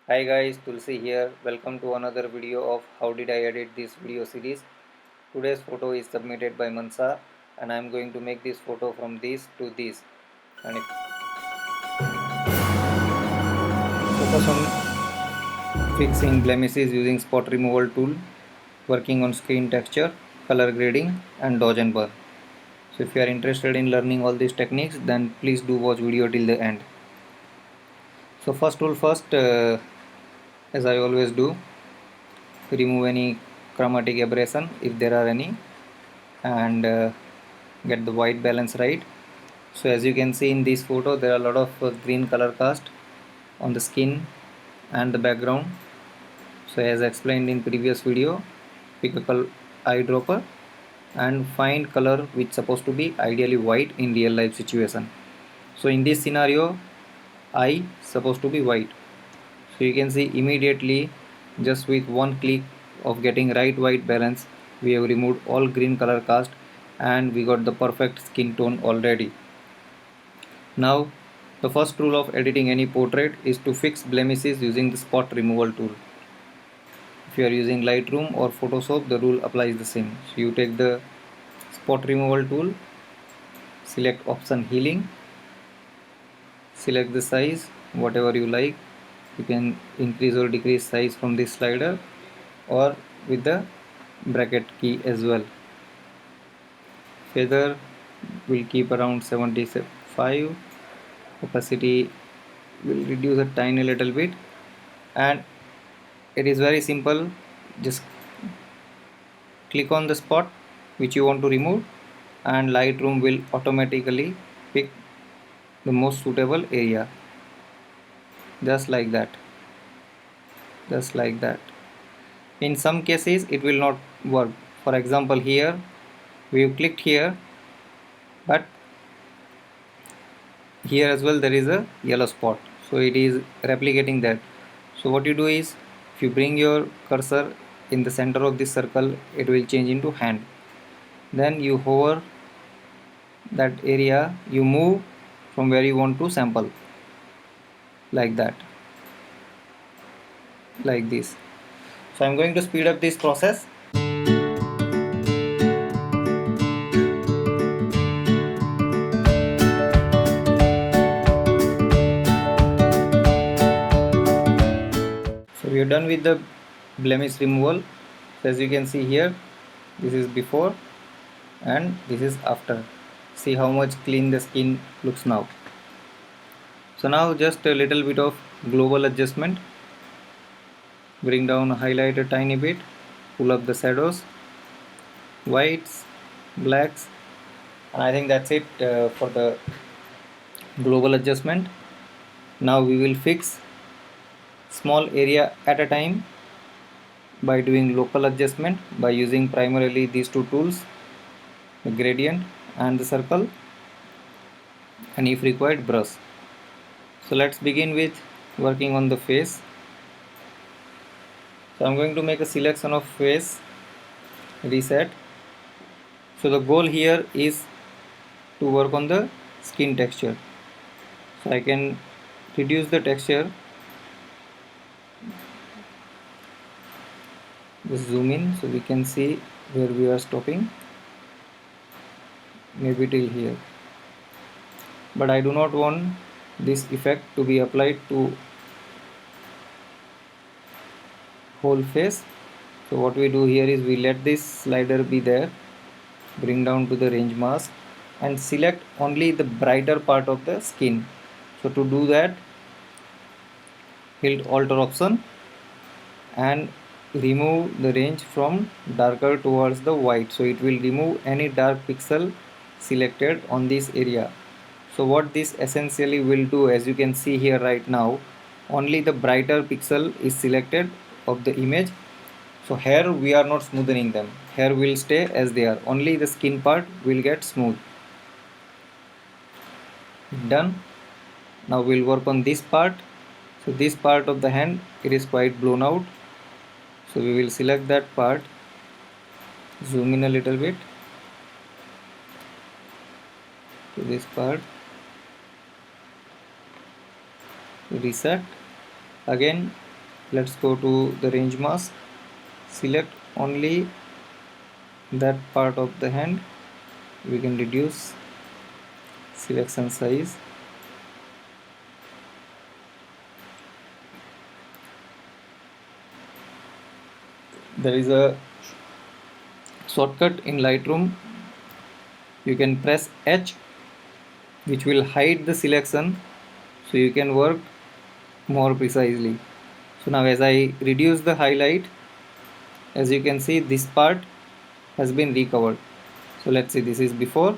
Hi guys, Tulsi here. Welcome to another video of how did I edit this video series. Today's photo is submitted by Mansa and I am going to make this photo from this to this. And focus on fixing blemishes using spot removal tool, working on screen texture, color grading and dodge and burn. So if you are interested in learning all these techniques, then please do watch video till the end. So first tool first, as I always do, remove any chromatic aberration if there are any, and get the white balance right. So as you can see in this photo, there are a lot of green color cast on the skin and the background. So as explained in previous video, pick a eyedropper and find color which supposed to be ideally white in real life situation. So in this scenario, eye supposed to be white. So you can see immediately, just with one click of getting right white balance, we have removed all green color cast and we got the perfect skin tone already. Now the first rule of editing any portrait is to fix blemishes using the spot removal tool. If you are using Lightroom or Photoshop, the rule applies the same. So you take the spot removal tool, select option healing, select the size whatever you like. You can increase or decrease size from this slider or with the bracket key as well. Feather will keep around 75. Opacity will reduce a tiny little bit, and it is very simple. Just click on the spot which you want to remove and Lightroom will automatically pick the most suitable area, just like that, just like that. In some cases it will not work. For example, here we have clicked here, but here as well there is a yellow spot, so it is replicating that. So what you do is, if you bring your cursor in the center of this circle, it will change into hand. Then you hover that area, you move from where you want to sample, like that, like this. So I'm going to speed up this process. So we are done with the blemish removal. So as you can see here, this is before and this is after. See how much clean the skin looks now. So now just a little bit of global adjustment. Bring down highlight a tiny bit, pull up the shadows, whites, blacks, and I think that's it for the global adjustment. Now we will fix small area at a time by doing local adjustment by using primarily these two tools, the gradient and the circle, and if required brush. So let's begin with working on the face. So I'm going to make a selection of face, reset. So the goal here is to work on the skin texture. So I can reduce the texture, just zoom in so we can see where we are stopping, maybe till here. But I do not want this effect to be applied to whole face. So what we do here is we let this slider be there, bring down to the range mask and select only the brighter part of the skin. So to do that, hit Alt or Option and remove the range from darker towards the white. So it will remove any dark pixel selected on this area. So what this essentially will do, as you can see here right now, only the brighter pixel is selected of the image. So here we are not smoothing them, here will stay as they are, only the skin part will get smooth. Done. Now we'll work on this part. So this part of the hand, it is quite blown out, so we will select that part, zoom in a little bit to this part, reset again. let's go to the range mask, select only that part of the hand. We can reduce selection size. There is a shortcut in Lightroom. You can press H, which will hide the selection, so you can work more precisely. So now as I reduce the highlight, as you can see, this part has been recovered. So let's see, this is before,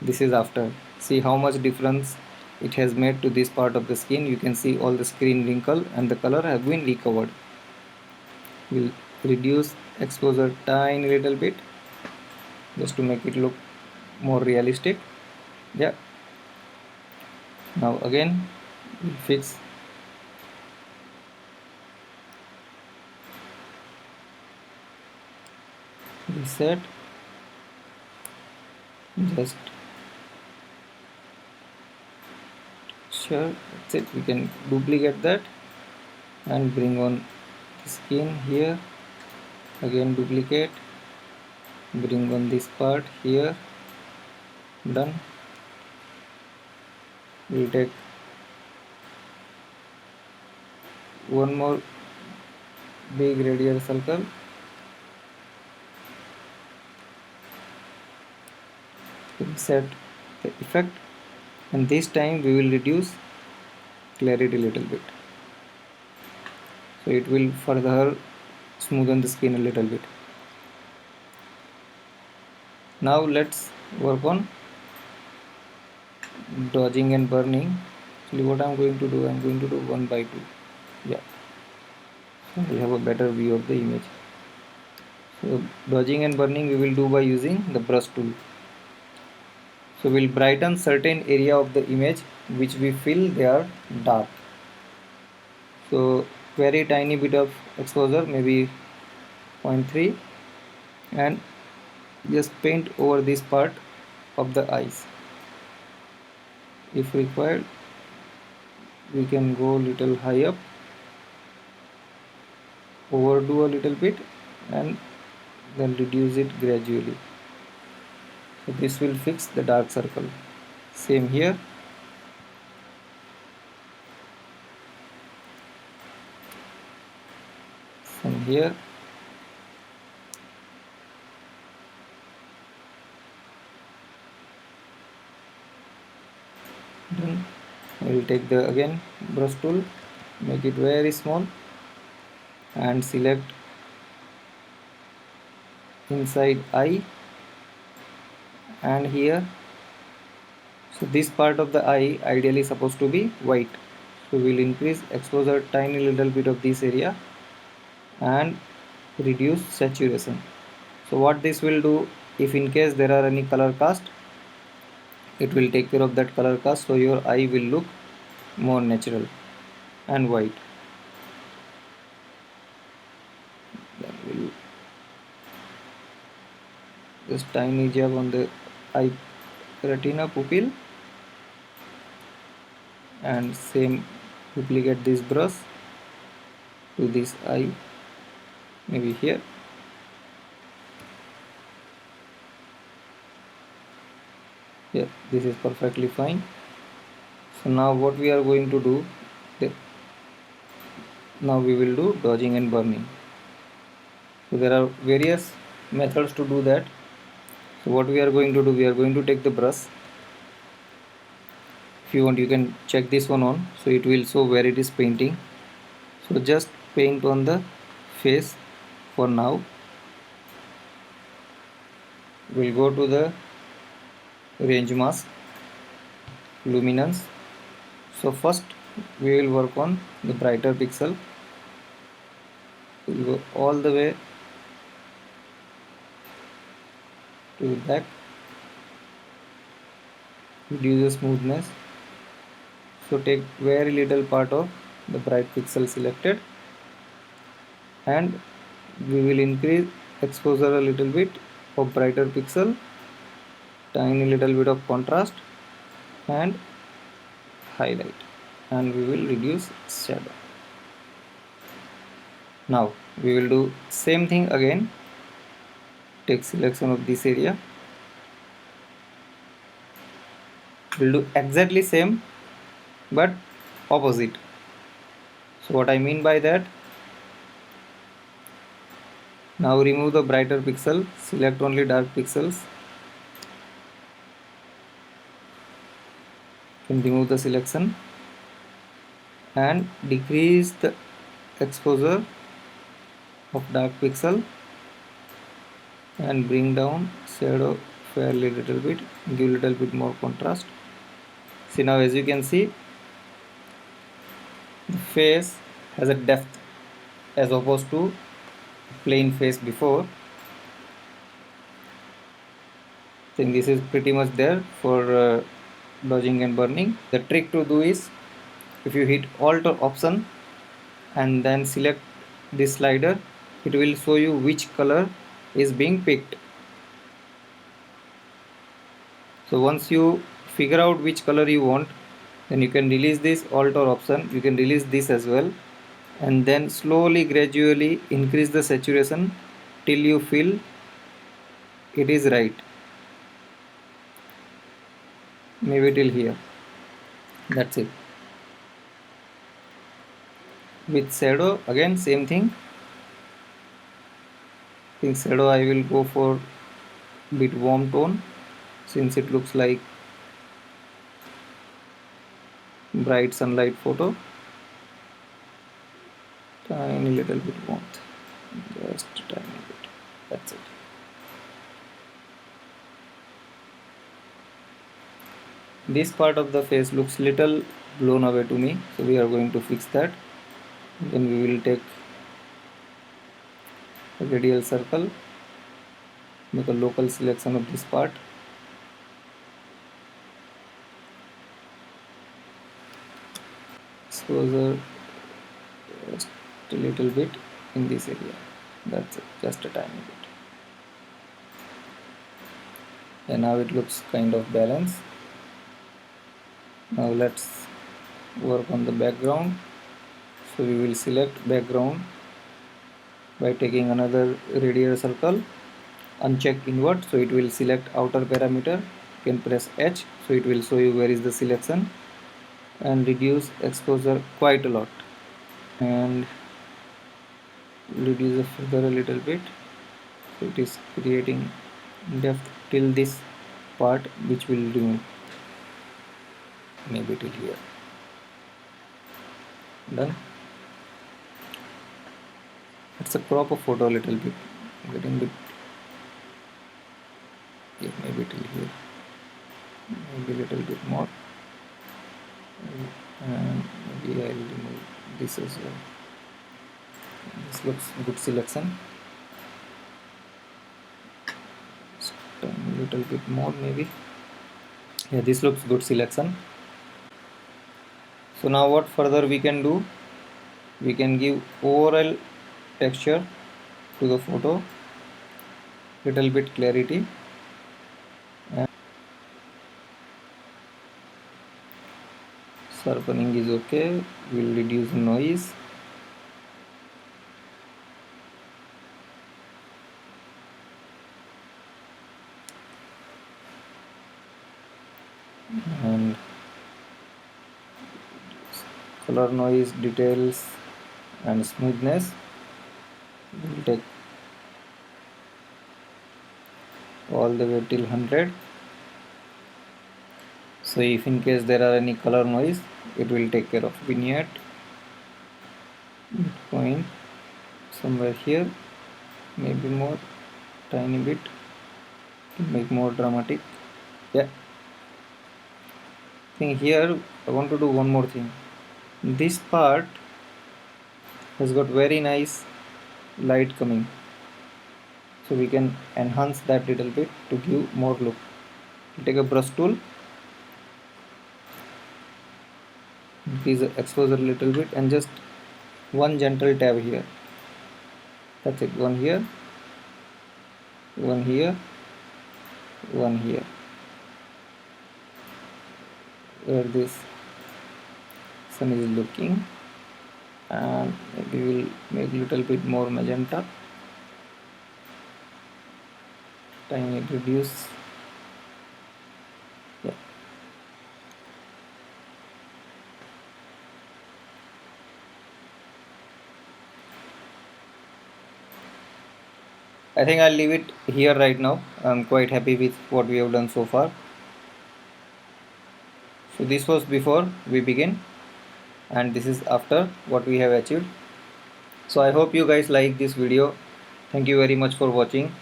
this is after. See how much difference it has made to this part of the skin. You can see all the screen wrinkle and the color have been recovered. We'll reduce exposure tiny little bit just to make it look more realistic. Yeah, now again we'll fix reset, just sure, that's it. We can duplicate that and bring on the skin here, again duplicate, bring on this part here, done. We'll take one more big radial circle, set the effect, and this time we will reduce clarity a little bit, so it will further smoothen the skin a little bit. Now let's work on dodging and burning. Actually what I'm going to do, I'm going to do 1 by 2. Yeah, so we have a better view of the image. So dodging and burning we will do by using the brush tool. So we'll brighten certain area of the image which we feel they are dark. So very tiny bit of exposure, maybe 0.3, and just paint over this part of the eyes. If required, we can go little high up, overdo a little bit, and then reduce it gradually. So this will fix the dark circle. Same here. Same here. Done. I will take the again brush tool, make it very small, and select inside eye and here. So this part of the eye ideally supposed to be white, so we'll increase exposure tiny little bit of this area and reduce saturation. So what this will do, if in case there are any color cast, it will take care of that color cast, so your eye will look more natural and white. Then we'll just tiny jab on the eye retina pupil, and same duplicate this brush to this eye, maybe here. Yeah, this is perfectly fine. So now what we are going to do, now we will do dodging and burning. So there are various methods to do that. So what we are going to do, we are going to take the brush. If you want, you can check this one on, so it will show where it is painting. So just paint on the face for now. We'll go to the range mask, luminance. So first we will work on the brighter pixel. We'll go all the way to the back, reduce the smoothness. So take very little part of the bright pixel selected, and we will increase exposure a little bit of brighter pixel, tiny little bit of contrast and highlight, and we will reduce shadow. Now we will do same thing again. Take selection of this area. We'll do exactly same but opposite. So what I mean by that, now remove the brighter pixel, select only dark pixels, can remove the selection and decrease the exposure of dark pixel and bring down shadow fairly little bit, give little bit more contrast. See, now as you can see, the face has a depth as opposed to plain face before. I think this is pretty much there for dodging and burning. The trick to do is, if you hit Alt or Option and then select this slider, it will show you which color is being picked. So once you figure out which color you want, then you can release this Alt or Option. You can release this as well, and then slowly gradually increase the saturation till you feel it is right, maybe till here. That's it. With shadow again same thing. In shadow I will go for bit warm tone since it looks like bright sunlight photo. Tiny little bit warmth, just a tiny bit. That's it. This part of the face looks little blown away to me, so we are going to fix that. Then we will take a radial circle, make a local selection of this part, exposure just a little bit in this area. That's it, just a tiny bit. And now it looks kind of balanced. Now let's work on the background. So we will select background by taking another radial circle, uncheck invert, so it will select outer parameter. You can press H, so it will show you where is the selection, and reduce exposure quite a lot, and reduce the feather a little bit, so it is creating depth till this part, which will remove, maybe till here. Done. Let's crop a photo a little bit, getting bit, yeah, maybe till here, maybe a little bit more, and maybe I'll remove this as well. This looks good selection. A little bit more maybe. Yeah, this looks good selection. So now what further we can do, we can give overall texture to the photo, little bit clarity, and sharpening is okay. We'll reduce noise. And color, noise, details and smoothness, we'll take all the way till 100. So if in case there are any color noise, it will take care of. Vignette point somewhere here, maybe more, tiny bit to make more dramatic. Yeah, I think here I want to do one more thing. This part has got very nice light coming, so we can enhance that little bit to give more look. Take a brush tool, increase the exposure a little bit, and just one gentle tab here. That's it. One here, one here, one here, where this sun is looking. and maybe we'll make little bit more magenta, tiny reduce. Yeah. I think I'll leave it here right now. I'm quite happy with what we have done so far. So this was before we begin, and this is after what we have achieved. So I hope you guys like this video. Thank you very much for watching,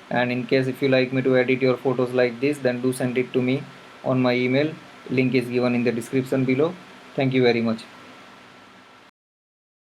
and in case if you like me to edit your photos like this, then do send it to me on my email. Link is given in the description below. Thank you very much.